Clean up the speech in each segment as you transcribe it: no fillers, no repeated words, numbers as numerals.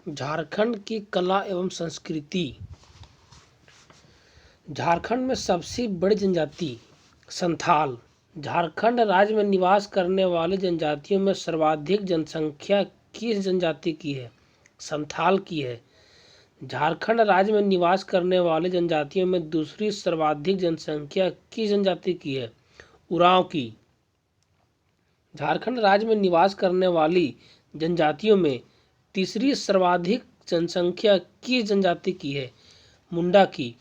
झारखंड की कला एवं संस्कृति। झारखंड में सबसे बड़ी जनजाति संथाल। झारखंड राज्य में निवास करने वाली जनजातियों में सर्वाधिक जनसंख्या किस जनजाति की है? संथाल की है। झारखंड राज्य में निवास करने वाली जनजातियों में दूसरी सर्वाधिक जनसंख्या किस जनजाति की है? उरांव की। झारखंड राज्य में निवास करने वाली जनजातियों में तीसरी सर्वाधिक जनसंख्या किस जनजाति की है? मुंडा की।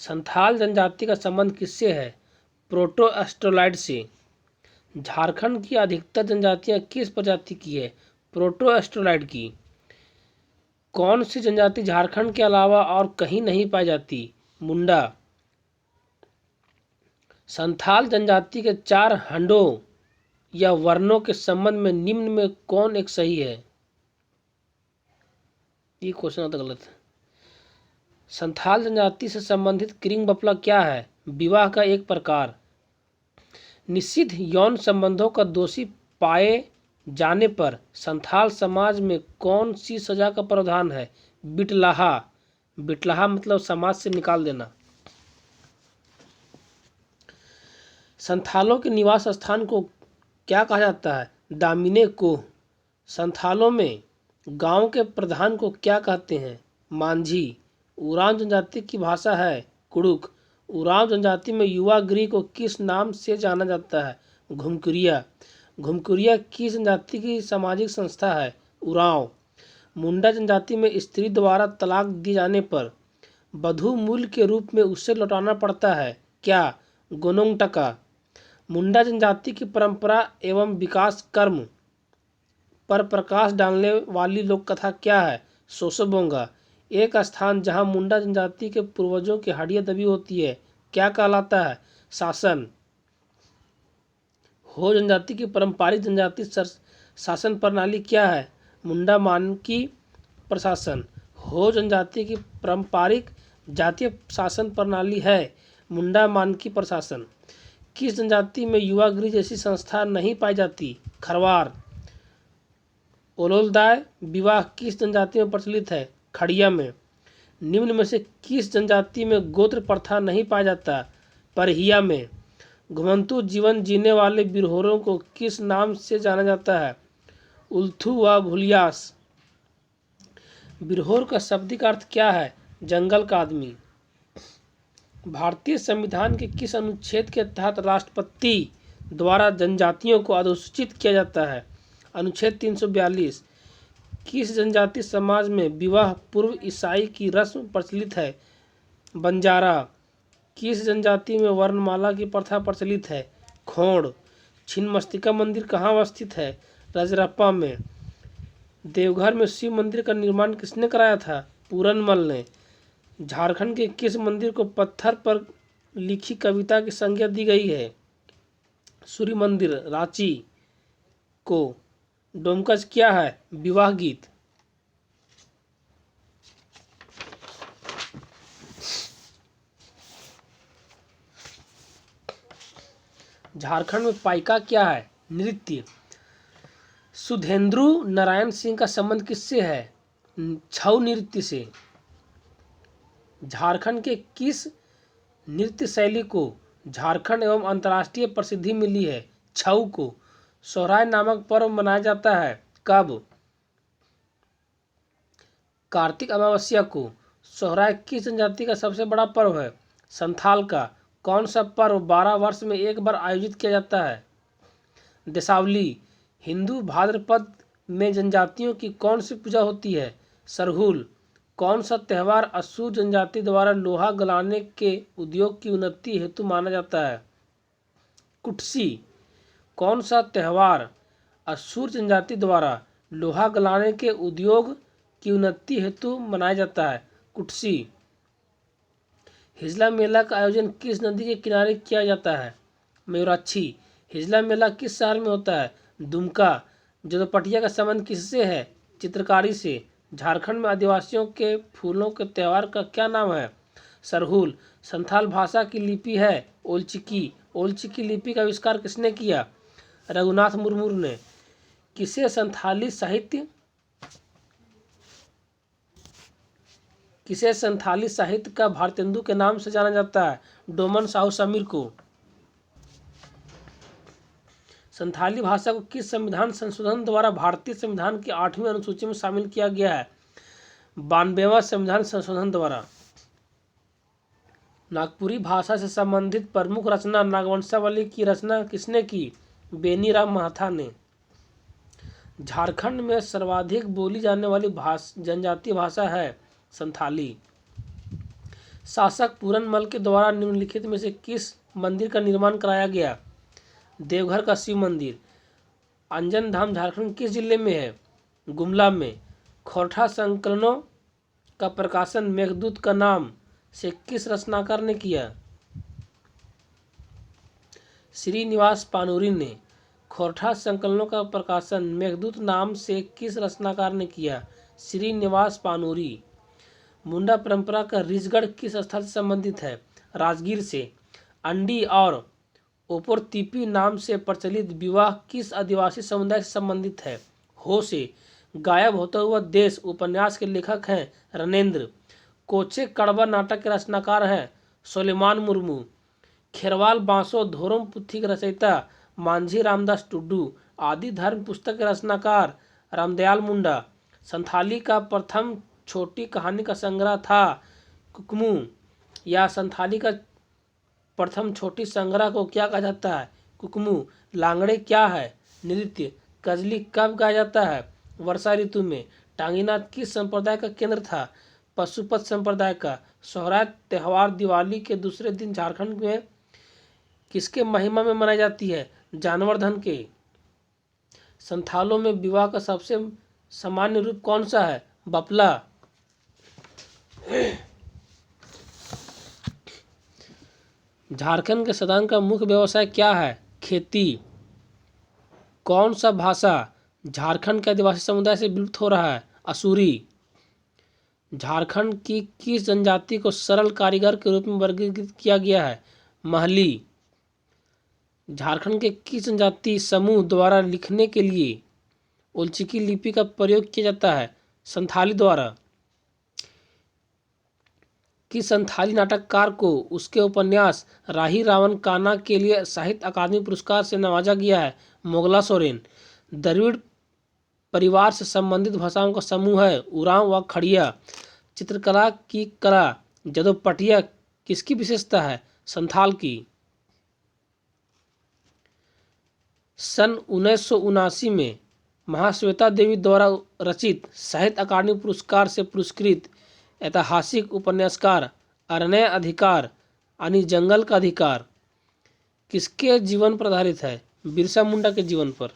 संथाल जनजाति का संबंध किससे है? प्रोटो एस्ट्रोलाइड से। झारखंड की अधिकतर जनजातियां किस प्रजाति की है? प्रोटो एस्ट्रोलाइड की। कौन सी जनजाति झारखंड के अलावा और कहीं नहीं पाई जाती? मुंडा। संथाल जनजाति के 4 हंडों या वर्णों के संबंध में निम्न में कौन एक सही है? ये क्वेश्चन तो गलत है। संथाल जनजाति से संबंधित क्रिंग बपला क्या है? विवाह का एक प्रकार। निषिद्ध यौन संबंधों का दोषी पाए जाने पर संथाल समाज में कौन सी सजा का प्रावधान है? बिटलाहा। बिटलाहा मतलब समाज से निकाल देना। संथालों के निवास स्थान को क्या कहा जाता है? दामिने को। संथालों में गांव के प्रधान को क्या कहते हैं? मांझी। उरांव जनजाति की भाषा है कुड़ुक। उरांव जनजाति में युवा गृह को किस नाम से जाना जाता है? घुमकुरिया। घुमकुरिया किस जनजाति की सामाजिक संस्था है? उरांव। मुंडा जनजाति में स्त्री द्वारा तलाक दिए जाने पर वधू मूल्य के रूप में उसे लौटाना पड़ता है क्या? गोनोंग टका। मुंडा जनजाति की परंपरा एवं विकास कर्म पर प्रकाश डालने वाली लोक कथा क्या है? सोसोबोंगा। एक स्थान जहां मुंडा जनजाति के पूर्वजों की हड्डियां दबी होती है क्या कहलाता है? शासन। हो जनजाति की पारंपरिक जनजाति शासन प्रणाली क्या है? मुंडा मानकी प्रशासन। हो जनजाति की पारंपरिक जातीय शासन प्रणाली है मुंडा मानकी प्रशासन। किस जनजाति में युवा गृह जैसी संस्था नहीं पाई जाती? खरवार। ओलोलदाय विवाह किस जनजाति में प्रचलित है? खड़िया में। निम्न में से किस जनजाति में गोत्र प्रथा नहीं पाया जाता? परहिया में। घुमंतु जीवन जीने वाले बिरहोरों को किस नाम से जाना जाता है? उल्थू व भुलियास। बिरहोर का शाब्दिक अर्थ क्या है? जंगल का आदमी। भारतीय संविधान के किस अनुच्छेद के तहत राष्ट्रपति द्वारा जनजातियों को अधिसूचित किया जाता है? अनुच्छेद 342। किस जनजाति समाज में विवाह पूर्व ईसाई की रस्म प्रचलित है? बंजारा। किस जनजाति में वर्णमाला की प्रथा प्रचलित है? खोड़। छिन्नमस्तिका मंदिर कहाँ अवस्थित है? रजरप्पा में। देवघर में शिव मंदिर का निर्माण किसने कराया था? पूरनमल ने। झारखंड के किस मंदिर को पत्थर पर लिखी कविता की संज्ञा दी गई है? सूर्य मंदिर। रांची को। डोमकच क्या है? विवाह गीत। झारखंड में पाइका क्या है? नृत्य। सुधेंद्रु नारायण सिंह का संबंध किससे है? छऊ नृत्य से। झारखंड के किस नृत्य शैली को झारखंड एवं अंतर्राष्ट्रीय प्रसिद्धि मिली है? छऊ को। सोहराय नामक पर्व मनाया जाता है कब? कार्तिक अमावस्या को। सोहराय किस जनजाति का सबसे बड़ा पर्व है? संथाल का। कौन सा पर्व 12 वर्ष में एक बार आयोजित किया जाता है? दीपावली। हिंदू भाद्रपद में जनजातियों की कौन सी पूजा होती है? सरहुल। कौन सा त्यौहार असुर जनजाति द्वारा लोहा गलाने के उद्योग की उन्नति हेतु माना जाता है? कुटसी। कौन सा त्यौहार असुर जनजाति द्वारा लोहा गलाने के उद्योग की उन्नति हेतु मनाया जाता है? कुटसी। हिजला मेला का आयोजन किस नदी के किनारे किया जाता है? मयूराक्षी। हिजला मेला किस शहर में होता है? दुमका। जोदोपटिया का संबंध किससे है? चित्रकारी से। झारखंड में आदिवासियों के फूलों के त्यौहार का क्या नाम है? सरहुल। संथाल भाषा की लिपि है ओलचिकी। ओलचिकी लिपि का आविष्कार किसने किया? रघुनाथ मुर्मू ने। किसे संथाली साहित्य किसे संथाली साहित्य का भारतेंदु के नाम से जाना जाता है? डोमन साहू समीर को। संथाली भाषा को किस संविधान संशोधन द्वारा भारतीय संविधान की 8वीं अनुसूची में शामिल किया गया है? 92वां संविधान संशोधन द्वारा। नागपुरी भाषा से संबंधित प्रमुख रचना नागवंशावली की रचना किसने की? बेनीराम महाथा ने। झारखंड में सर्वाधिक बोली जाने वाली जनजातीय भाषा है संथाली। शासक पूरनमल के द्वारा निम्नलिखित में से किस मंदिर का निर्माण कराया गया? देवघर का शिव मंदिर। अंजन धाम झारखंड किस जिले में है? गुमला में। खोरठा संकलनों का प्रकाशन मेघदूत का नाम से किस रचनाकार ने किया? श्रीनिवास पानूरी ने। खोरठा संकलनों का प्रकाशन मेघदूत नाम से किस रचनाकार ने किया? श्रीनिवास पानूरी। मुंडा परंपरा का रिजगढ़ किस स्थल से संबंधित है? राजगीर से। अंडी और ओपोरतिपी नाम से प्रचलित विवाह किस आदिवासी समुदाय से संबंधित है? हो से। गायब होता हुआ देश उपन्यास के लेखक हैं रनेंद्र। कोचे कड़वा नाटक के रचनाकार हैं सोलेमान मुर्मू। खेरवाल बांसो धोरम पुथी के रचयिता मांझी रामदास टुडू। आदि धर्म पुस्तक के रचनाकार रामदयाल मुंडा। संथाली का प्रथम छोटी कहानी का संग्रह था कुकमू या संथाली का प्रथम छोटी संग्रह को क्या कहा जाता है? कुकमू। लांगड़े क्या है? नृत्य। कजली कब गाया जाता है? वर्षा ऋतु में। टांगीनाथ किस संप्रदाय का केंद्र था? पशुपत संप्रदाय का। सोहराय त्यौहार दिवाली के दूसरे दिन झारखंड में किसके महिमा में मनाई जाती है? जानवर्धन के। संथालों में विवाह का सबसे सामान्य रूप कौन सा है? बपला। झारखंड के सदान का मुख्य व्यवसाय क्या है? खेती। कौन सा भाषा झारखंड के आदिवासी समुदाय से विलुप्त हो रहा है? असूरी। झारखंड की किस जनजाति को सरल कारीगर के रूप में वर्गीकृत किया गया है? महली। झारखंड के किस जनजाति समूह द्वारा लिखने के लिए उल्चिकी लिपि का प्रयोग किया जाता है? संथाली द्वारा। किस संथाली नाटककार को उसके उपन्यास राही रावण काना के लिए साहित्य अकादमी पुरस्कार से नवाजा गया है? मोगला सोरेन। द्रविड़ परिवार से संबंधित भाषाओं का समूह है उरांव व खड़िया। चित्रकला की कला जदोपटिया किसकी विशेषता है? संथाल की। सन 1979 में महाश्वेता देवी द्वारा रचित साहित्य अकादमी पुरस्कार से पुरस्कृत ऐतिहासिक उपन्यासकार अरण्य अधिकार यानी जंगल का अधिकार किसके जीवन पर आधारित है? बिरसा मुंडा के जीवन पर।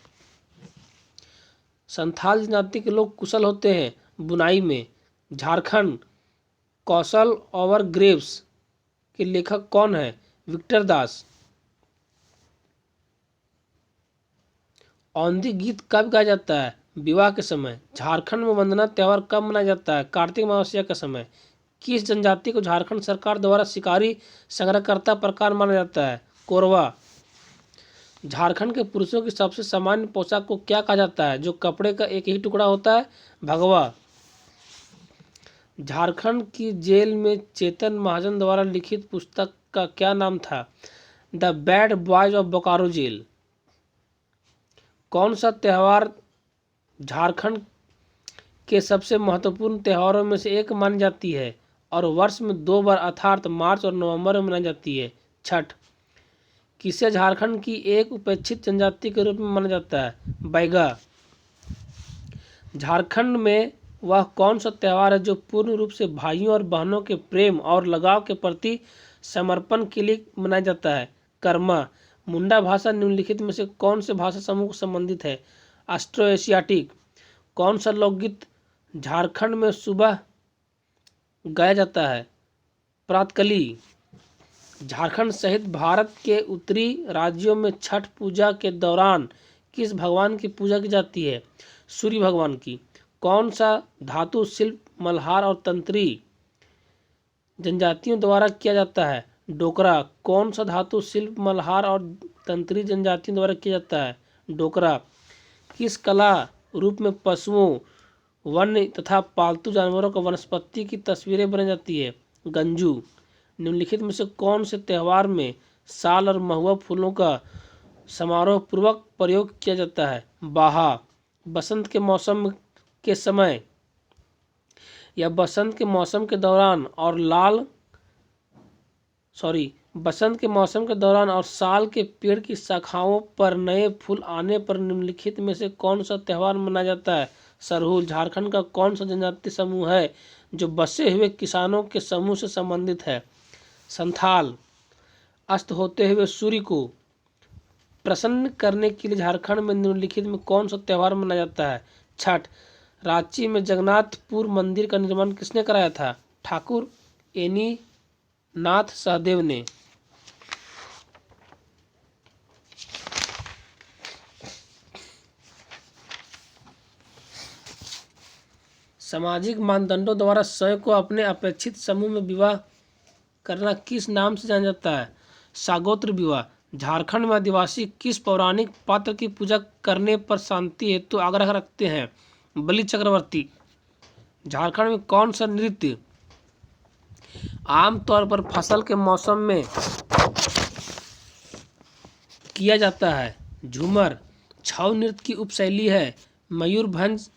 संथाल जनजाति के लोग कुशल होते हैं बुनाई में। झारखंड कौशल ओवर ग्रेव्स के लेखक कौन है? विक्टर दास। औंधी गीत कब गाया जाता है? विवाह के समय। झारखंड में वंदना त्यौहार कब मनाया जाता है? कार्तिक अमावस्या के समय। किस जनजाति को झारखंड सरकार द्वारा शिकारी संग्रहकर्ता प्रकार माना जाता है? कोरवा। झारखंड के पुरुषों की सबसे सामान्य पोशाक को क्या कहा जाता है जो कपड़े का एक ही टुकड़ा होता है? भगवा। झारखंड की जेल में चेतन महाजन द्वारा लिखित पुस्तक का क्या नाम था? The bad boys of Bokaro jail. कौन सा त्यौहार झारखंड के सबसे महत्वपूर्ण त्योहारों में से एक मानी जाती है और वर्ष में 2 बार अर्थात मार्च और नवंबर में मनाई जाती है? छठ। किसे झारखंड की एक उपेक्षित जनजाति के रूप में माना जाता है? बैगा। झारखंड में वह कौन सा त्यौहार है जो पूर्ण रूप से भाइयों और बहनों के प्रेम और लगाव के प्रति समर्पण के लिए मनाया जाता है? कर्मा। मुंडा भाषा निम्नलिखित में से कौन से भाषा समूह को संबंधित है? Austro Asiatic. कौन सा लोकगीत झारखंड में सुबह गाया जाता है? प्रातकली। झारखंड सहित भारत के उत्तरी राज्यों में छठ पूजा के दौरान किस भगवान की पूजा की जाती है? सूर्य भगवान की। कौन सा धातु शिल्प मल्हार और तंत्री जनजातियों द्वारा किया जाता है? डोकरा। कौन सा धातु शिल्प मल्हार और तंत्री जनजातियों द्वारा किया जाता है? डोकरा। किस कला रूप में पशुओं वन्य तथा पालतू जानवरों का वनस्पति की तस्वीरें बनाई जाती है। गंजू, निम्नलिखित में से कौन से त्योहार में साल और महुआ फूलों का समारोह पूर्वक प्रयोग किया जाता है? बाहा, बसंत के मौसम के समय या बसंत के मौसम के दौरान बसंत के मौसम के दौरान और साल के पेड़ की शाखाओं पर नए फूल आने पर निम्नलिखित में से कौन सा त्योहार मनाया जाता है? सरहुल, झारखंड का कौन सा जनजातीय समूह है जो बसे हुए किसानों के समूह से संबंधित है? संथाल, अस्त होते हुए सूर्य को प्रसन्न करने के लिए झारखंड में निम्नलिखित में कौन सा त्योहार मनाया जाता है? छठ, रांची में जगन्नाथपुर मंदिर का निर्माण किसने कराया था? ठाकुर एनी नाथ सहदेव ने। सामाजिक मानदंडों द्वारा स्वयं को अपने अपेक्षित समूह में विवाह करना किस नाम से जाना जाता है? सागोत्र विवाह। झारखंड में आदिवासी किस पौराणिक पात्र की पूजा करने पर शांति हेतु आग्रह रखते हैं? बलि चक्रवर्ती। झारखंड में कौन सा नृत्य आमतौर पर फसल के मौसम में किया जाता है? झूमर। छऊ नृत्य की उपशैली है मयूरभंज,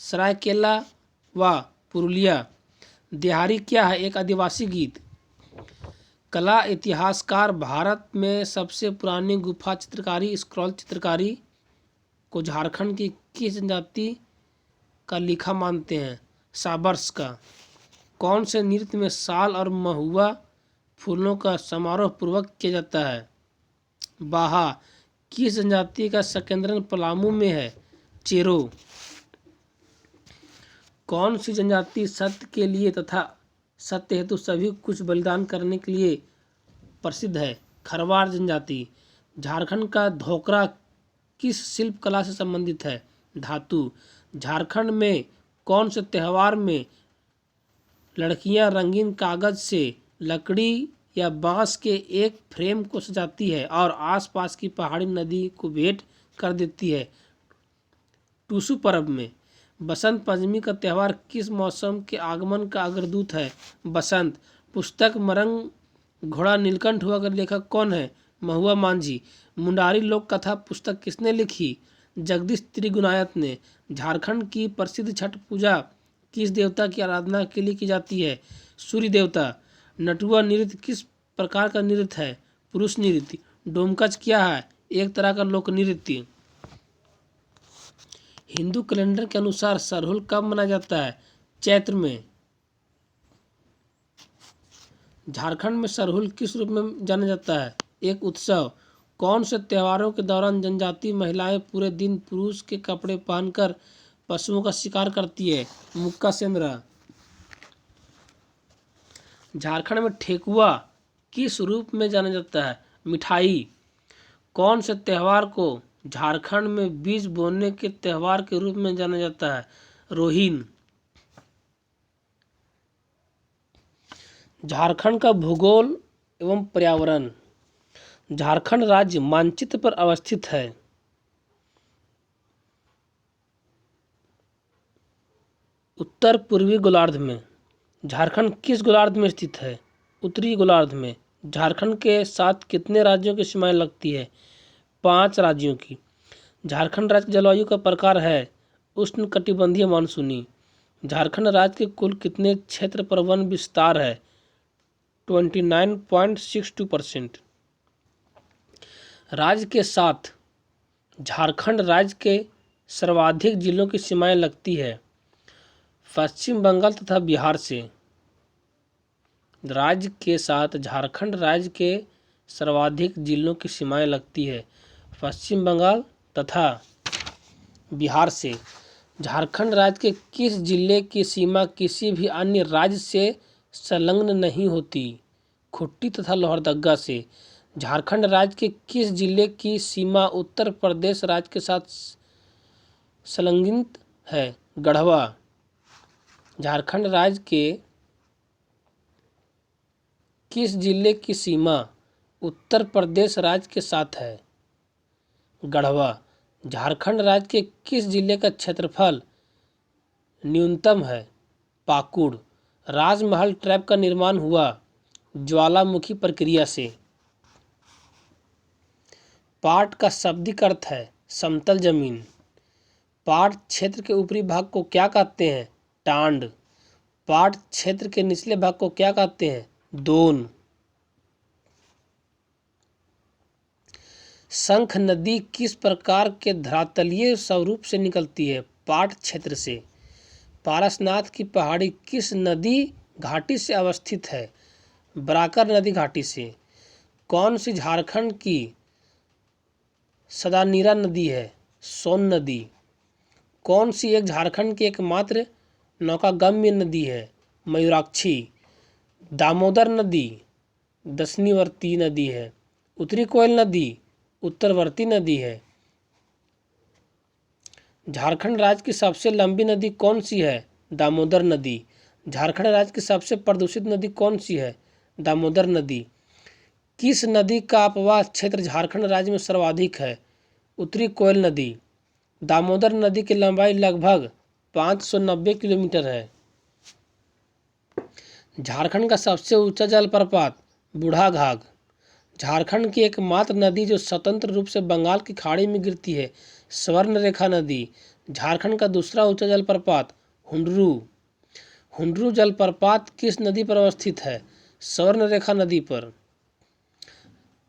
सरायकेला व पुरुलिया। देहारी क्या है? एक आदिवासी गीत। कला इतिहासकार भारत में सबसे पुरानी गुफा चित्रकारी स्क्रॉल चित्रकारी को झारखंड की किस जनजाति का लिखा मानते हैं? साबर्स का। कौन से नृत्य में साल और महुआ फूलों का समारोह पूर्वक किया जाता है? बाहा। किस जनजाति का संकेंद्रण पलामू में है? चेरो। कौन सी जनजाति सत्य के लिए तथा सत्य हेतु सभी कुछ बलिदान करने के लिए प्रसिद्ध है? खरवार जनजाति। झारखंड का धोकरा किस शिल्प कला से संबंधित है? धातु। झारखंड में कौन से त्योहार में लड़कियां रंगीन कागज से लकड़ी या बांस के एक फ्रेम को सजाती है और आसपास की पहाड़ी नदी को भेंट कर देती है? टूसू पर्व में। बसंत पंचमी का त्यौहार किस मौसम के आगमन का अग्रदूत है? बसंत। पुस्तक मरंग घोड़ा नीलकंठ हुआ का लेखक कौन है? महुआ मांझी। मुंडारी लोक कथा पुस्तक किसने लिखी? जगदीश त्रिगुणायत ने। झारखंड की प्रसिद्ध छठ पूजा किस देवता की आराधना के लिए की जाती है? सूर्य देवता। नटुआ नृत्य किस प्रकार का नृत्य है? पुरुष नृत्य। डोमकच क्या है? एक तरह का लोक नृत्य। हिंदू कैलेंडर के अनुसार सरहुल कब मनाया जाता है? चैत्र में। झारखंड में सरहुल किस रूप में जाना जाता है? एक उत्सव। कौन से त्योहारों के दौरान जनजातीय महिलाएं पूरे दिन पुरुष के कपड़े पहनकर पशुओं का शिकार करती है? मुक्का सेंद्रा। झारखंड में ठेकुआ किस रूप में जाना जाता है? मिठाई। कौन से त्योहार को झारखंड में बीज बोने के त्योहार के रूप में जाना जाता है? रोहिन। झारखंड का भूगोल एवं पर्यावरण। झारखंड राज्य मानचित्र पर अवस्थित है। उत्तर पूर्वी गोलार्ध में। झारखंड किस गोलार्ध में स्थित है? उत्तरी गोलार्ध में। झारखंड के साथ कितने राज्यों की सीमाएं लगती है? 5 राज्यों की। झारखंड राज्य की जलवायु का प्रकार है उष्णकटिबंधीय मानसूनी। झारखंड राज्य के कुल कितने क्षेत्र पर वन विस्तार है? 29.62%। राज्य के साथ झारखंड राज्य के सर्वाधिक जिलों की सीमाएं लगती है पश्चिम बंगाल तथा बिहार से। राज्य के साथ झारखंड राज्य के सर्वाधिक जिलों की सीमाएं लगती है पश्चिम बंगाल तथा बिहार से। झारखंड राज्य के किस जिले की सीमा किसी भी अन्य राज्य से संलग्न नहीं होती? खुट्टी तथा लोहरदगा से। झारखंड राज्य के किस जिले की सीमा उत्तर प्रदेश राज्य के साथ संलग्न है? गढ़वा। झारखंड राज्य के किस जिले की सीमा उत्तर प्रदेश राज्य के साथ है? गढ़वा। झारखंड राज्य के किस जिले का क्षेत्रफल न्यूनतम है। पाकुड़, राजमहल ट्रैप का निर्माण हुआ ज्वालामुखी प्रक्रिया से। पाट का शाब्दिक अर्थ है समतल जमीन। पाट क्षेत्र के ऊपरी भाग को क्या कहते हैं? टांड। पाट क्षेत्र के निचले भाग को क्या कहते हैं? दोन। शंख नदी किस प्रकार के धरातलीय स्वरूप से निकलती है? पाट क्षेत्र से। पारसनाथ की पहाड़ी किस नदी घाटी से अवस्थित है? बराकर नदी घाटी से। कौन सी झारखंड की सदानीरा नदी है? सोन नदी। कौन सी एक झारखंड की एकमात्र नौकागम्य नदी है? मयूराक्षी। दामोदर नदी दक्षिणवर्ती नदी है। उत्तरी कोयल नदी उत्तरवर्ती नदी है। झारखंड राज्य की सबसे लंबी नदी कौन सी है? दामोदर नदी। झारखंड राज्य की सबसे प्रदूषित नदी कौन सी है? दामोदर नदी। किस नदी का अपवाह क्षेत्र झारखंड राज्य में सर्वाधिक है? उत्तरी कोयल नदी। दामोदर नदी की लंबाई लगभग 590 किलोमीटर है। झारखंड का सबसे ऊंचा जलप्रपात बूढ़ाघाघ। झारखंड की एकमात्र नदी जो स्वतंत्र रूप से बंगाल की खाड़ी में गिरती है स्वर्णरेखा नदी। झारखंड का दूसरा ऊंचा जलप्रपात हुंडरू। हुंडरू जलप्रपात किस नदी पर अवस्थित है? स्वर्णरेखा नदी पर।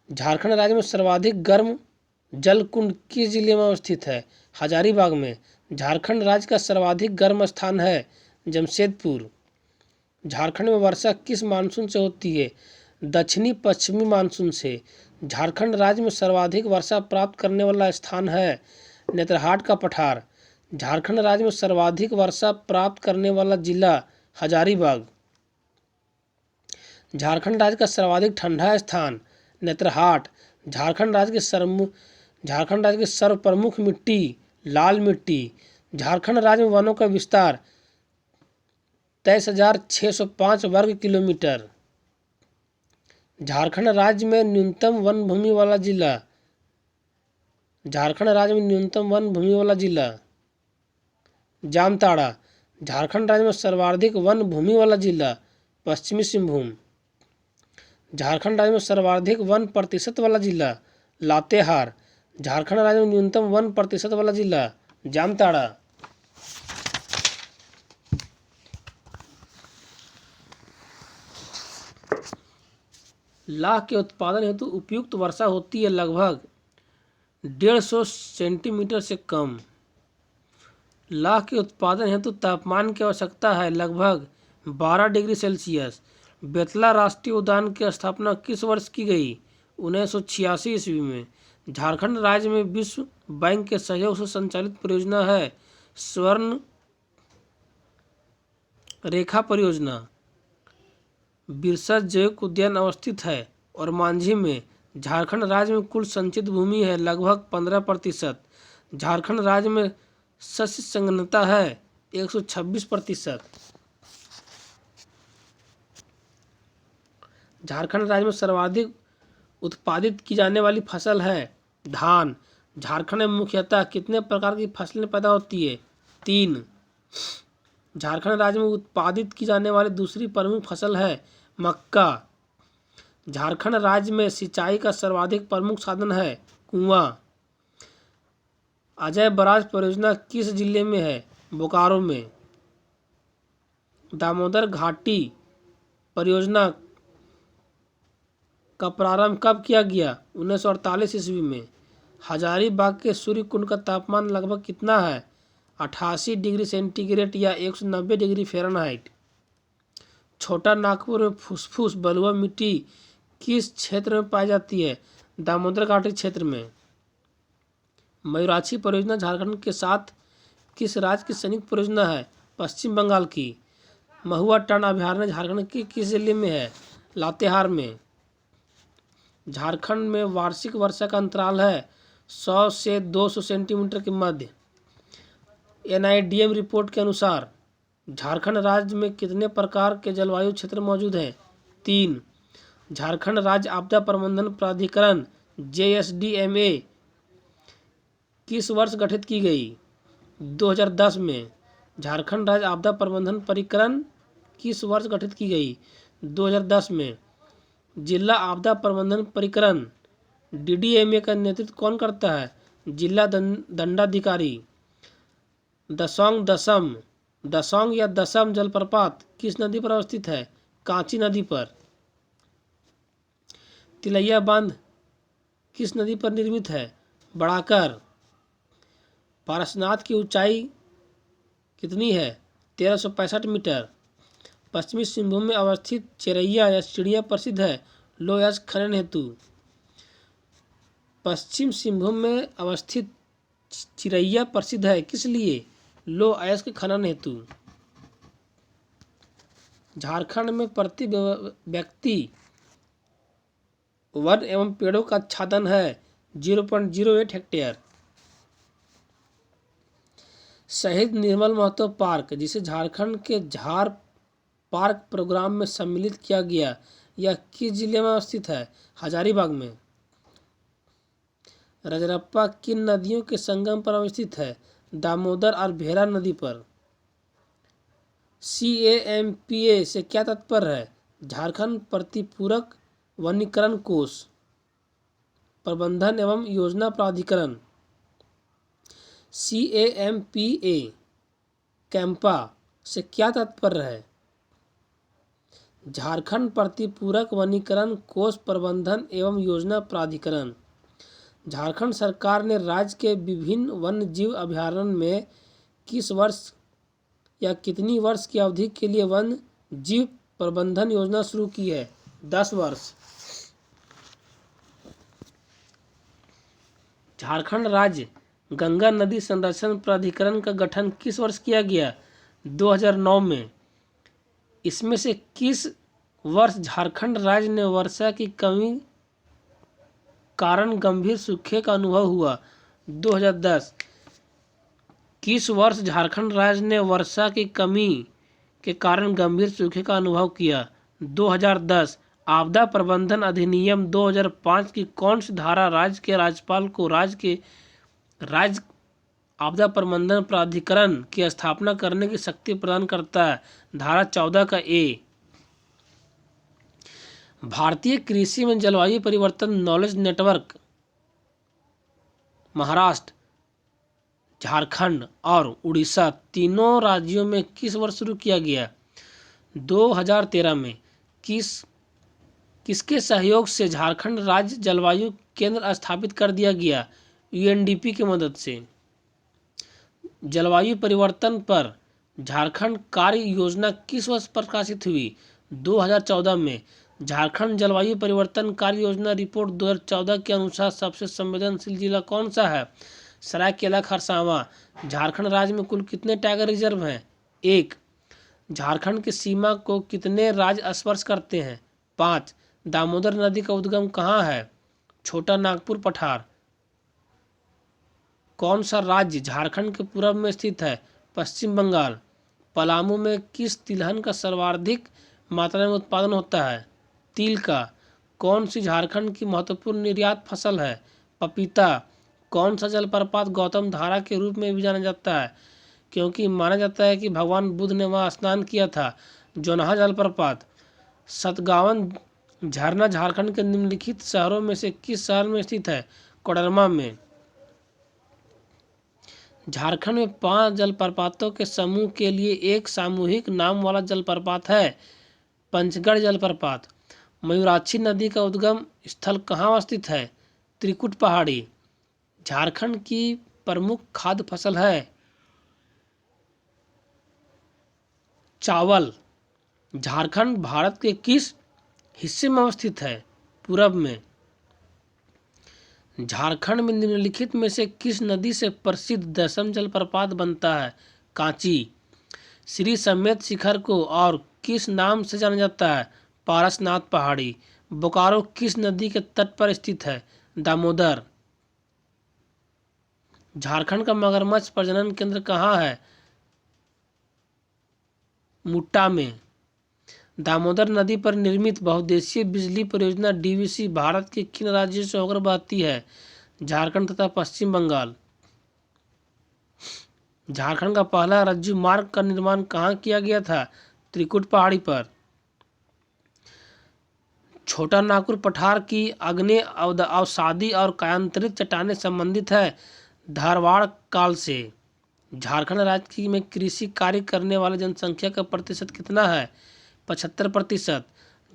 झारखंड राज्य में सर्वाधिक गर्म जल कुंड किस जिले में अवस्थित है? हजारीबाग में। झारखंड राज्य का सर्वाधिक गर्म स्थान है जमशेदपुर। झारखंड में वर्षा किस मानसून से होती है? दक्षिणी पश्चिमी मानसून से। झारखंड राज्य में सर्वाधिक वर्षा प्राप्त करने वाला स्थान है नेतरहाट का पठार। झारखंड राज्य में सर्वाधिक वर्षा प्राप्त करने वाला जिला हजारीबाग। झारखंड राज्य का सर्वाधिक ठंडा स्थान नेतरहाट। झारखंड राज्य की सर्व प्रमुख मिट्टी लाल मिट्टी। झारखंड राज्य में वनों का विस्तार 23,605 वर्ग किलोमीटर। झारखंड राज्य में न्यूनतम वन भूमि वाला जिला। झारखंड राज्य में न्यूनतम वन भूमि वाला जिला जामताड़ा। झारखंड राज्य में सर्वाधिक वन भूमि वाला जिला पश्चिमी सिंहभूम। झारखंड राज्य में सर्वाधिक वन प्रतिशत वाला जिला लातेहार। झारखंड राज्य में न्यूनतम वन प्रतिशत वाला जिला जामताड़ा। लाख के उत्पादन हेतु उपयुक्त वर्षा होती है लगभग 150 सेंटीमीटर से कम। लाख के उत्पादन हेतु तापमान की आवश्यकता है लगभग 12 डिग्री सेल्सियस। बेतला राष्ट्रीय उद्यान की स्थापना किस वर्ष की गई? 1986 ईस्वी में। झारखंड राज्य में विश्व बैंक के सहयोग से संचालित परियोजना है स्वर्ण रेखा परियोजना। बिरसा जैविक उद्यान अवस्थित है और मांझी में। झारखंड राज्य में कुल संचित भूमि है लगभग 15%। झारखंड राज्य में शस्य संघनता है 126%। झारखंड राज्य में सर्वाधिक उत्पादित की जाने वाली फसल है धान। झारखंड में मुख्यतः कितने प्रकार की फसलें पैदा होती है? 3। झारखंड राज्य में उत्पादित की जाने वाली दूसरी प्रमुख फसल है मक्का। झारखंड राज्य में सिंचाई का सर्वाधिक प्रमुख साधन है कुआं। अजय बराज परियोजना किस जिले में है? बोकारो में। दामोदर घाटी परियोजना का प्रारंभ कब किया गया? 1948 ईस्वी में। हजारीबाग के सूर्य कुंड का तापमान लगभग कितना है? 88 डिग्री सेंटीग्रेड या 190 डिग्री फ़ारेनहाइट। छोटा नागपुर में फुसफुस बलुआ मिट्टी किस क्षेत्र में पाई जाती है? दामोदर घाटी क्षेत्र में। मयूराक्षी परियोजना झारखंड के साथ किस राज्य की संयुक्त परियोजना है? पश्चिम बंगाल की। महुआ टांड अभयारण्य झारखंड के किस जिले में है? लातेहार में। झारखंड में वार्षिक वर्षा का अंतराल है 100 से 200 सेंटीमीटर के मध्य। NIDM रिपोर्ट के अनुसार झारखंड राज्य में कितने प्रकार के जलवायु क्षेत्र मौजूद हैं? 3। झारखंड राज्य आपदा प्रबंधन प्राधिकरण JSDMA किस वर्ष गठित की गई? 2010 में। झारखंड राज्य आपदा प्रबंधन प्राधिकरण किस वर्ष गठित की गई? 2010 में। जिला आपदा प्रबंधन प्राधिकरण DDMA का नेतृत्व कौन करता है? जिला दंडाधिकारी। दसोंग या दसम जलप्रपात किस नदी पर अवस्थित है? कांची नदी पर। तिलैया बांध किस नदी पर निर्मित है? बढ़ाकर। पारसनाथ की ऊंचाई कितनी है? 1365 मीटर। पश्चिमी सिंहभूम में अवस्थित चिरैया या चिड़िया प्रसिद्ध है लौह अयस्क खनन हेतु। पश्चिम सिंहभूम में अवस्थित चिरैया प्रसिद्ध है किस लिए? लौह अयस्क खनन हेतु। झारखंड में प्रति व्यक्ति वन एवं पेड़ों का आच्छादन है 0.08 हेक्टेयर। शहीद निर्मल महतो पार्क, जिसे झारखंड के झार पार्क प्रोग्राम में सम्मिलित किया गया, यह किस जिले में अवस्थित है? हजारीबाग में। रजरप्पा किन नदियों के संगम पर अवस्थित है? दामोदर और भेरा नदी पर। CAMPA से क्या तात्पर्य है? झारखंड प्रतिपूरक वनीकरण कोष प्रबंधन एवं योजना प्राधिकरण। CAMPA कैंपा से क्या तात्पर्य है? झारखंड प्रतिपूरक वनीकरण कोष प्रबंधन एवं योजना प्राधिकरण। झारखंड सरकार ने राज्य के विभिन्न वन्य जीव अभयारण्य में किस वर्ष या कितनी वर्ष की अवधि के लिए वन्य जीव प्रबंधन योजना शुरू की है? 10 वर्ष। झारखंड राज्य गंगा नदी संरक्षण प्राधिकरण का गठन किस वर्ष किया गया? 2009 में। इसमें से किस वर्ष झारखंड राज्य ने वर्षा की कमी कारण गंभीर सूखे का अनुभव हुआ? 2010। किस वर्ष झारखंड राज्य ने वर्षा की कमी के कारण गंभीर सूखे का अनुभव किया? 2010। आपदा प्रबंधन अधिनियम 2005 की कौन सी धारा राज्य के राज्यपाल को राज्य आपदा प्रबंधन प्राधिकरण की स्थापना करने की शक्ति प्रदान करता है? धारा 14 का A। भारतीय कृषि में जलवायु परिवर्तन नॉलेज नेटवर्क महाराष्ट्र, झारखंड और उड़ीसा तीनों राज्यों में किस वर्ष शुरू किया गया? 2013 में। किसके सहयोग से झारखंड राज्य जलवायु केंद्र स्थापित कर दिया गया? UNDP की मदद से। जलवायु परिवर्तन पर झारखंड कार्य योजना किस वर्ष प्रकाशित हुई? 2014 में। झारखंड जलवायु परिवर्तन कार्य योजना रिपोर्ट 2014 के अनुसार सबसे संवेदनशील जिला कौन सा है? सरायकेला खरसावां। झारखंड राज्य में कुल कितने टाइगर रिजर्व हैं? 1। झारखंड की सीमा को कितने राज्य स्पर्श करते हैं? 5। दामोदर नदी का उद्गम कहाँ है? छोटा नागपुर पठार। कौन सा राज्य झारखंड के पूर्व में स्थित है? पश्चिम बंगाल। पलामू में किस तिलहन का सर्वाधिक मात्रा में उत्पादन होता है? तिल का। कौन सी झारखंड की महत्वपूर्ण निर्यात फसल है? पपीता। कौन सा जलप्रपात गौतम धारा के रूप में भी जाना जाता है, क्योंकि माना जाता है कि भगवान बुद्ध ने वहां स्नान किया था? जोनाहा जलप्रपात। सतगावन झरना झारखंड के निम्नलिखित शहरों में से किस शहर में स्थित है? कोडरमा में। झारखंड में 5 जलप्रपातों के समूह के लिए एक सामूहिक नाम वाला जलप्रपात है। पंचगढ़ जलप्रपात। मयूराक्षी नदी का उद्गम स्थल कहाँ स्थित है? त्रिकुट पहाड़ी। झारखंड की प्रमुख खाद्य फसल है चावल। झारखंड भारत के किस हिस्से में अवस्थित है? पूरब में। झारखंड में निम्नलिखित में से किस नदी से प्रसिद्ध दसम जलप्रपात बनता है? कांची। श्री समेत शिखर को और किस नाम से जाना जाता है? पारसनाथ पहाड़ी। बोकारो किस नदी के तट पर स्थित है? दामोदर। झारखंड का मगरमच्छ प्रजनन केंद्र कहाँ है? मुट्टा में। दामोदर नदी पर निर्मित बहुउद्देशीय बिजली परियोजना DVC भारत के किन राज्यों से होकर बहती है? झारखंड तथा पश्चिम बंगाल। झारखंड का पहला रज्जु मार्ग का निर्माण कहाँ किया गया था? त्रिकुट पहाड़ी पर। छोटा नागपुर पठार की आग्नेय अवसादी और कायांतरित चट्टानें संबंधित है धारवाड़ काल से। झारखंड राज्य में कृषि कार्य करने वाले जनसंख्या का प्रतिशत कितना है? 75%।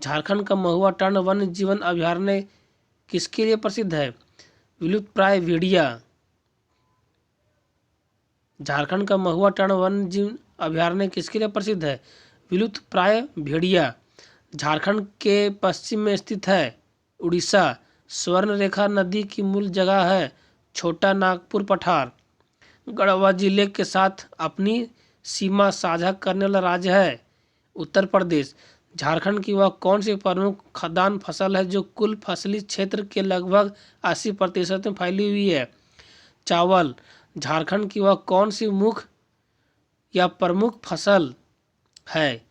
झारखंड का महुआ टर्न वन्य जीवन अभयारण्य किसके लिए प्रसिद्ध है? विलुप्त प्राय भेड़िया। झारखंड का महुआ टर्न वन्य जीवन अभयारण्य किसके लिए प्रसिद्ध है? विलुप्त प्राय भेड़िया। झारखंड के पश्चिम में स्थित है उड़ीसा। स्वर्ण रेखा नदी की मूल जगह है छोटा नागपुर पठार। गढ़वा जिले के साथ अपनी सीमा साझा करने वाला राज्य है उत्तर प्रदेश। झारखंड की वह कौन सी प्रमुख खाद्यान्न फसल है जो कुल फसली क्षेत्र के लगभग 80% में फैली हुई है? चावल। झारखंड की वह कौन सी मुख्य या प्रमुख फसल है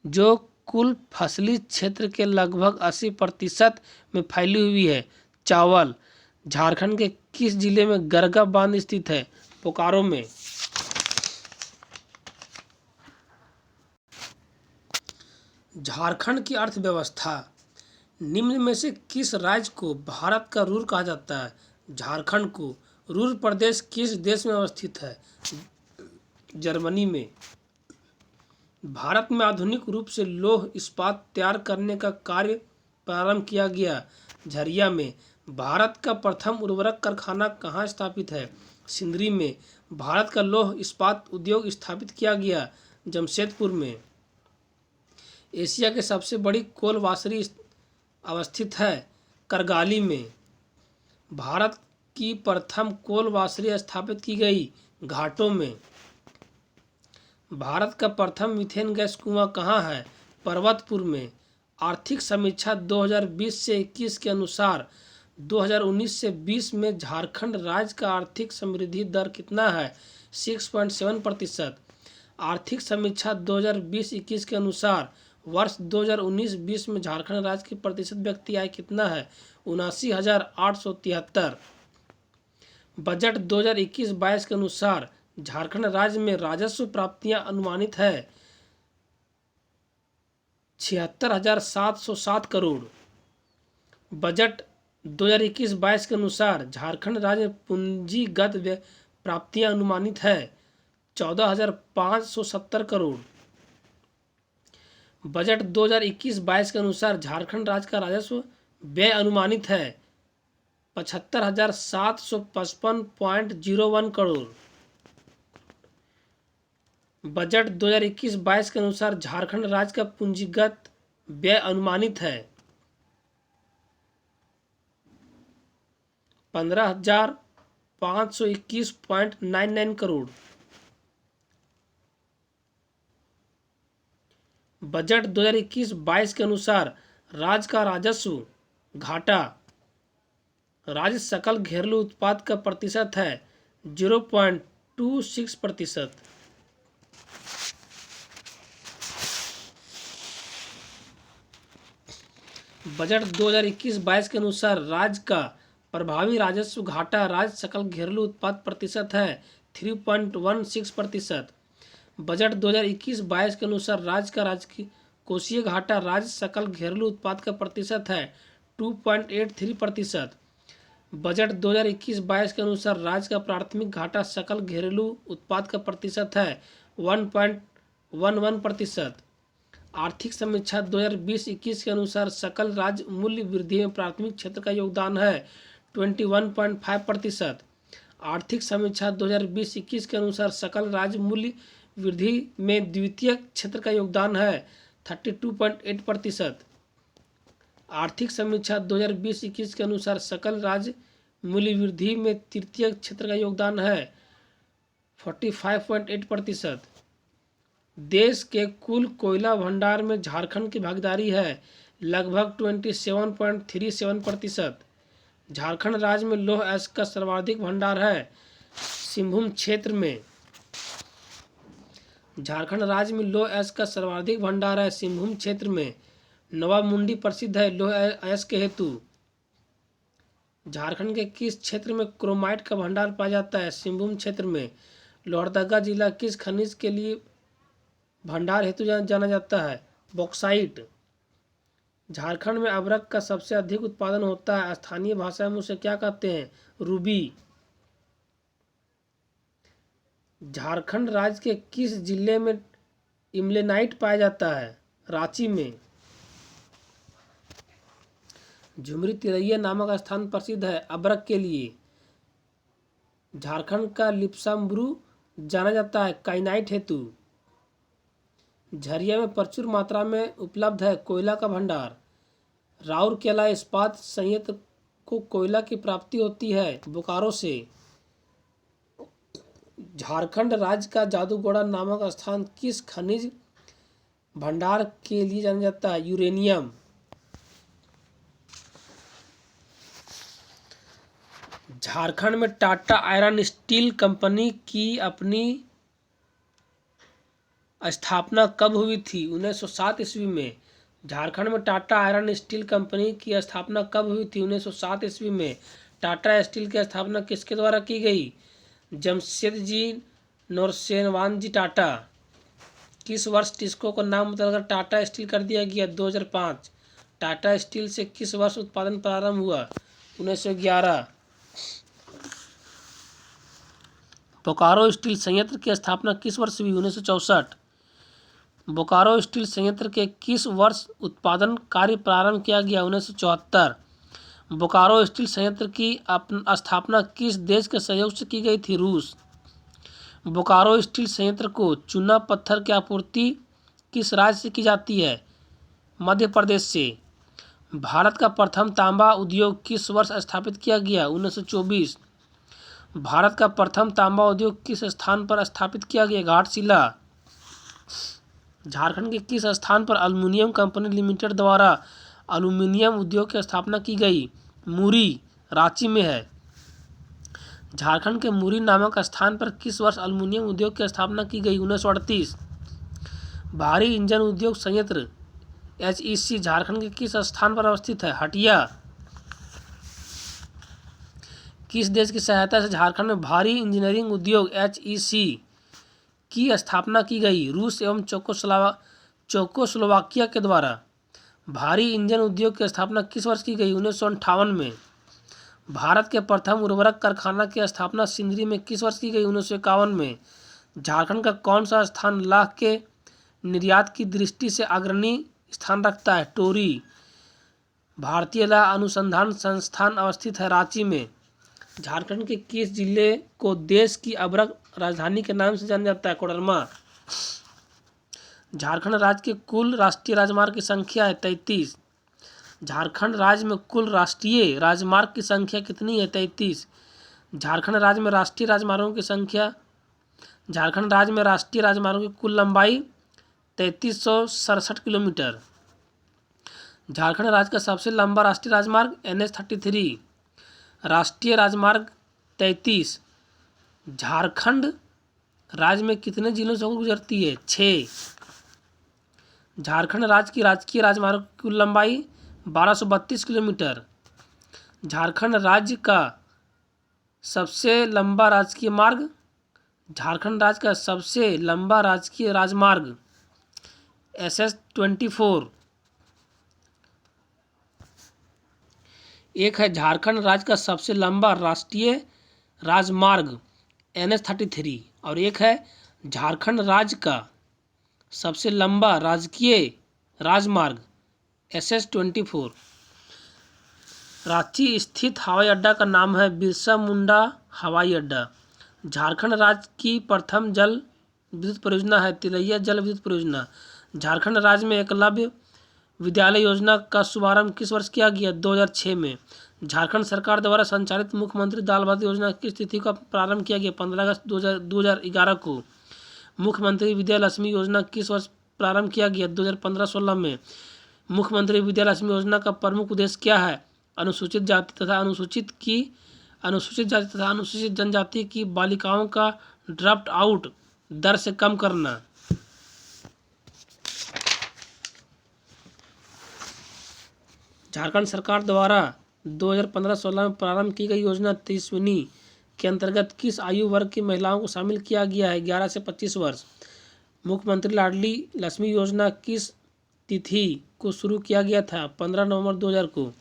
जो कुल फसली क्षेत्र के लगभग 80% में फैली हुई है? चावल। झारखंड के किस जिले में गरगा बांध स्थित है? बोकारो में। झारखंड की अर्थव्यवस्था निम्न में से किस राज्य को भारत का रूर कहा जाता है? झारखंड को। रूर प्रदेश किस देश में अवस्थित है? जर्मनी में। भारत में आधुनिक रूप से लौह इस्पात तैयार करने का कार्य प्रारंभ किया गया झरिया में। भारत का प्रथम उर्वरक कारखाना कहाँ स्थापित है? सिंदरी में। भारत का लौह इस्पात उद्योग स्थापित किया गया जमशेदपुर में। एशिया की सबसे बड़ी कोल वाशरी अवस्थित है करगाली में। भारत की प्रथम कोल वाशरी स्थापित की गई घाटों में। भारत का प्रथम मीथेन गैस कुआं कहाँ है? पर्वतपुर में। आर्थिक समीक्षा 2020 से 21 के अनुसार 2019 से 20 में झारखंड राज्य का आर्थिक समृद्धि दर कितना है? 6.7%। आर्थिक समीक्षा 2020-21 के अनुसार वर्ष 2019-20 में झारखंड राज्य की प्रतिशत व्यक्ति आय कितना है? 79,873। बजट 2021-22 के अनुसार झारखंड राज्य में राजस्व प्राप्तियां अनुमानित है 76,707 करोड़। बजट 2021-22 के अनुसार झारखंड राज्य में पूंजीगत प्राप्तियां अनुमानित है 14,570 करोड़। बजट 2021-22 के अनुसार झारखंड राज्य का राजस्व व्यय अनुमानित है 75,755.01 करोड़। बजट 2021-22 के अनुसार झारखंड राज्य का पूंजीगत व्यय अनुमानित है 15,521.99 करोड़। बजट 2021-22 के अनुसार राज्य का राजस्व घाटा राज्य सकल घरेलू उत्पाद का प्रतिशत है 0.26%। बजट 2021-22 के अनुसार राज्य का प्रभावी राजस्व घाटा राज्य सकल घरेलू उत्पाद प्रतिशत है 3.16%। बजट 2021-22 के अनुसार राज्य का राजकोषीय घाटा राज्य सकल घरेलू उत्पाद का प्रतिशत है 2.83%। बजट 2021-22 के अनुसार राज्य का प्राथमिक घाटा सकल घरेलू उत्पाद का प्रतिशत है 1.11%। आर्थिक समीक्षा 2020-21 के अनुसार सकल राज्य मूल्य वृद्धि में प्राथमिक क्षेत्र का योगदान है 21.5%। आर्थिक समीक्षा 2020-21 के अनुसार सकल राज्य मूल्य वृद्धि में द्वितीय क्षेत्र का योगदान है 32.8%। आर्थिक समीक्षा 2020-21 के अनुसार सकल राज्य मूल्य वृद्धि में तृतीय क्षेत्र का योगदान है 45.8%। देश के कुल कोयला भंडार में झारखंड की भागीदारी है लगभग 27.37%। झारखंड राज्य में लौह अयस्क का सर्वाधिक भंडार है सिंहभूम क्षेत्र में। झारखंड राज्य में लौह अयस्क का सर्वाधिक भंडार है सिंहभूम क्षेत्र में। नवाब मुंडी प्रसिद्ध है लौह अयस्क के हेतु। झारखंड के किस क्षेत्र में क्रोमाइट का भंडार पाया जाता है? सिंहभूम क्षेत्र में। लोहरदगा जिला किस खनिज के लिए भंडार हेतु जाना जाता है? बॉक्साइट। झारखंड में अबरक का सबसे अधिक उत्पादन होता है, स्थानीय भाषा में उसे क्या कहते हैं? रूबी। झारखंड राज्य के किस जिले में इम्लेनाइट पाया जाता है? रांची में। झुमरी तिरैया नामक स्थान प्रसिद्ध है अबरक के लिए। झारखंड का लिप्साम्बरू जाना जाता है काइनाइट हेतु। झरिया में प्रचुर मात्रा में उपलब्ध है कोयला का भंडार। राउरकेला इस्पात संयंत्र को कोयला की प्राप्ति होती है बोकारो से। झारखंड राज्य का जादूगोड़ा नामक स्थान किस खनिज भंडार के लिए जाना जाता है? यूरेनियम। झारखंड में टाटा आयरन स्टील कंपनी की अपनी स्थापना कब हुई थी? 1907 ईस्वी में। झारखंड में टाटा आयरन स्टील कंपनी की स्थापना कब हुई थी? 1907 ईस्वी में। टाटा स्टील की स्थापना किसके द्वारा की गई? जमशेदजी नरसेनवानजी टाटा। किस वर्ष टिस्को का नाम बदलकर टाटा स्टील कर दिया गया? 2005। टाटा स्टील से किस वर्ष उत्पादन प्रारंभ हुआ? 1911। बोकारो स्टील संयंत्र की स्थापना किस वर्ष हुई? 1964। बोकारो स्टील संयंत्र के किस वर्ष उत्पादन कार्य प्रारंभ किया गया? 1974। बोकारो स्टील संयंत्र की स्थापना किस देश के सहयोग से की गई थी? रूस। बोकारो स्टील संयंत्र को चूना पत्थर की आपूर्ति किस राज्य से की जाती है? मध्य प्रदेश से। भारत का प्रथम तांबा उद्योग किस वर्ष स्थापित किया गया? 1924। भारत का प्रथम तांबा उद्योग किस स्थान पर स्थापित किया गया? घाटशिला। झारखंड के किस स्थान पर एल्युमिनियम कंपनी लिमिटेड द्वारा एल्युमिनियम उद्योग की स्थापना की गई? मुरी, रांची में है। झारखंड के मुरी नामक स्थान पर किस वर्ष एल्युमिनियम उद्योग की स्थापना की गई? 1938। भारी इंजन उद्योग संयंत्र HEC झारखंड के किस स्थान पर अवस्थित है? हटिया। किस देश की सहायता से झारखंड में भारी इंजीनियरिंग उद्योग HEC की स्थापना की गई? रूस एवं चेकोस्लोवाकिया के द्वारा। भारी इंजन उद्योग की स्थापना किस वर्ष की गई? 1958 में। भारत के प्रथम उर्वरक कारखाना की स्थापना सिंदरी में किस वर्ष की गई? 1951 में। झारखंड का कौन सा स्थान लाख के निर्यात की दृष्टि से अग्रणी स्थान रखता है? टोरी। भारतीय लौह अनुसंधान संस्थान अवस्थित है रांची में। झारखंड के किस जिले को देश की अबरक राजधानी के नाम से जाना जाता है? कोडरमा। झारखंड राज्य के कुल राष्ट्रीय राजमार्ग की संख्या है 33। झारखंड राज्य में कुल राष्ट्रीय राजमार्ग की संख्या कितनी है? 33। झारखंड राज्य में राष्ट्रीय राजमार्गों की कुल लंबाई 3367 किलोमीटर। झारखंड राज्य का सबसे लंबा राष्ट्रीय राजमार्ग NH-33। राष्ट्रीय राजमार्ग 33 झारखंड राज्य में कितने जिलों से गुजरती है? 6। झारखंड राज्य की राजकीय राजमार्ग की कुल लंबाई 1232 किलोमीटर। झारखंड राज्य का सबसे लंबा राजकीय मार्ग। झारखंड राज्य का सबसे लंबा राजकीय राजमार्ग SS-24। एक है झारखंड राज्य का सबसे लंबा राष्ट्रीय राजमार्ग NH-33 और एक है झारखंड राज्य का सबसे लंबा राजकीय राजमार्ग SS-24। रांची स्थित हवाई अड्डा का नाम है बिरसा मुंडा हवाई अड्डा। झारखंड राज्य की प्रथम जल विद्युत परियोजना है तिलैया जल विद्युत परियोजना। झारखंड राज्य में एकलव्य विद्यालय योजना का शुभारंभ किस वर्ष किया गया? 2006 में। झारखंड सरकार द्वारा संचालित मुख्यमंत्री दाल भात योजना की तिथि का प्रारंभ किया गया? 15 अगस्त 2011 को। मुख्यमंत्री विद्यालक्ष्मी योजना किस वर्ष प्रारंभ किया गया? 2015-16 में। मुख्यमंत्री विद्यालक्ष्मी योजना का प्रमुख उद्देश्य क्या है? अनुसूचित जाति तथा अनुसूचित जनजाति की बालिकाओं का ड्रॉप आउट दर से कम करना। झारखंड सरकार द्वारा 2015-16 में प्रारंभ की गई योजना तेजस्विनी के अंतर्गत किस आयु वर्ग की महिलाओं को शामिल किया गया है? 11 से 25 वर्ष। मुख्यमंत्री लाडली लक्ष्मी योजना किस तिथि को शुरू किया गया था? 15 नवंबर 2000 को।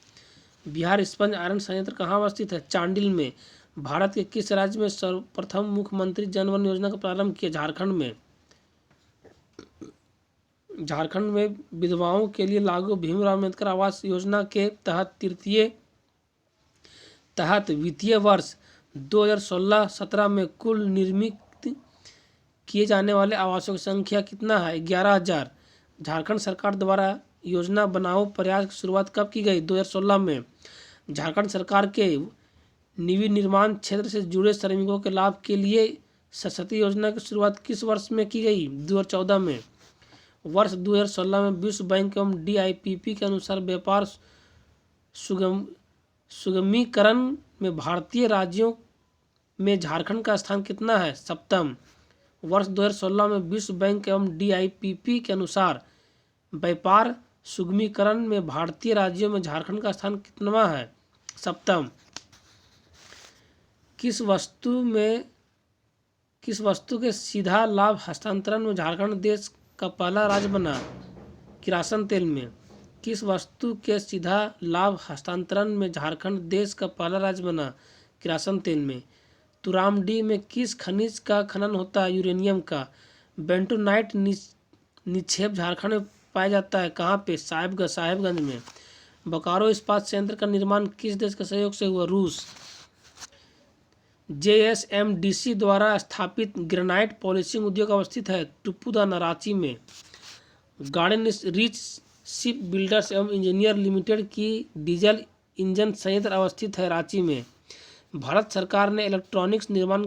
बिहार इस्पात आयरन संयंत्र कहाँ अवस्थित है? चांडिल में। भारत के किस राज्य में सर्वप्रथम मुख्यमंत्री जनधन योजना का प्रारंभ किया? झारखंड में। झारखंड में विधवाओं के लिए लागू भीमराव अम्बेडकर आवास योजना के तहत वित्तीय वर्ष 2016-17 में कुल निर्मित किए जाने वाले आवासों की संख्या कितना है? 11,000। झारखंड सरकार द्वारा योजना बनाओ प्रयास की शुरुआत कब की गई? 2016 में। झारखंड सरकार के निविनिर्माण क्षेत्र से जुड़े श्रमिकों के लाभ के लिए सरस्वती योजना की शुरुआत किस वर्ष में की गई? 2014 में। वर्ष 2016 में विश्व बैंक एवं DIPP के अनुसार व्यापार सुगमीकरण में भारतीय राज्यों में झारखंड का स्थान कितना है? 7वां। वर्ष 2016 में विश्व बैंक एवं DIPP के अनुसार व्यापार सुगमीकरण में भारतीय राज्यों में झारखंड का स्थान कितनावां है? 7वां। किस वस्तु के सीधा लाभ हस्तांतरण में झारखंड देश का पहला राज्य बना? किरासन तेल में। किस वस्तु के सीधा लाभ हस्तांतरण में झारखंड देश का पहला राज्य बना? किरासन तेल में। तुरामडी में किस खनिज का खनन होता है? यूरेनियम का। बेंटोनाइट निक्षेप झारखंड में पाया जाता है कहाँ पे? साहेबगंज में। बोकारो इस्पात संयंत्र का निर्माण किस देश के सहयोग से हुआ? रूस। JSMDC द्वारा स्थापित ग्रेनाइट पॉलिशिंग उद्योग अवस्थित है टुपुदाना, रांची में। गार्डन रिच शिप बिल्डर्स एवं इंजीनियर लिमिटेड की डीजल इंजन संयंत्र अवस्थित है रांची में। भारत सरकार ने इलेक्ट्रॉनिक्स निर्माण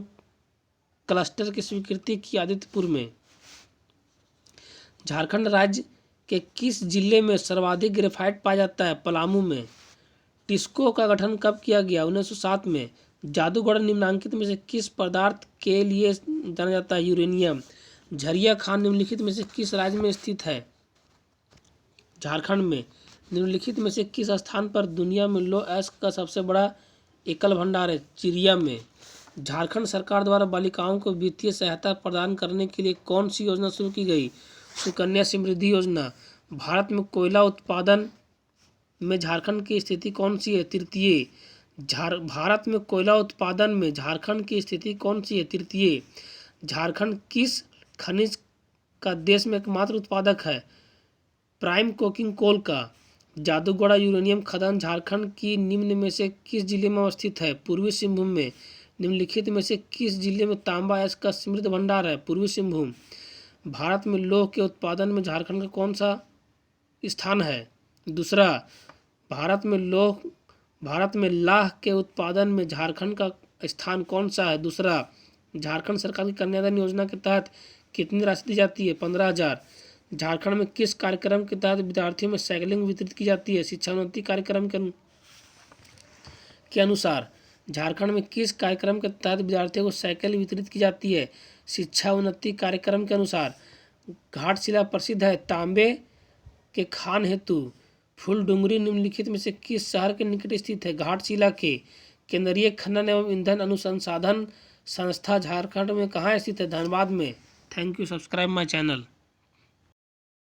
क्लस्टर की स्वीकृति की आदित्यपुर में। झारखंड राज्य के किस जिले में सर्वाधिक ग्रेफाइट पाया जाता है? पलामू में। टिस्को का गठन कब किया गया? 1907 में। जादूगढ़ निम्नलिखित में से किस पदार्थ के लिए जाना जाता है? यूरेनियम। झरिया खान निम्नलिखित में से किस राज्य में स्थित है? झारखंड में। निम्नलिखित में से किस स्थान पर दुनिया में लौह अयस्क का सबसे बड़ा एकल भंडार है? चिरिया में। झारखंड सरकार द्वारा बालिकाओं को वित्तीय सहायता प्रदान करने के लिए कौन सी योजना शुरू की गई? सुकन्या समृद्धि योजना। भारत में कोयला उत्पादन में झारखंड की स्थिति कौन सी है? तृतीय। भारत में कोयला उत्पादन में झारखंड की स्थिति कौन सी है? तृतीय। झारखंड किस खनिज का देश में एकमात्र उत्पादक है? प्राइम कोकिंग कोल का। जादूगढ़ यूरेनियम खदान झारखंड की निम्न में से किस जिले में अवस्थित है? पूर्वी सिंहभूम में। निम्नलिखित में से किस जिले में तांबा अयस्क का समृद्ध भंडार है? पूर्वी सिंहभूम। भारत में लौह के उत्पादन में झारखंड का कौन सा स्थान है? दूसरा। भारत में लाह के उत्पादन में झारखंड का स्थान कौन सा है? दूसरा। झारखंड सरकार की कन्यादान योजना के तहत कितनी राशि दी जाती है? 15,000। झारखंड में किस कार्यक्रम के तहत विद्यार्थियों में साइकिलिंग वितरित की जाती है? शिक्षा उन्नति कार्यक्रम के अनुसार। झारखंड में किस कार्यक्रम के तहत विद्यार्थियों को साइकिल वितरित की जाती है? शिक्षा उन्नति कार्यक्रम के अनुसार। घाटशिला प्रसिद्ध है तांबे के खान हेतु। फूलडुंगरी निम्नलिखित में से किस शहर के निकट स्थित है? घाटशिला के। केंद्रीय खनन एवं ईंधन अनुसंधान संस्था झारखंड में कहाँ स्थित है? धनबाद में। Thank you. Subscribe my channel.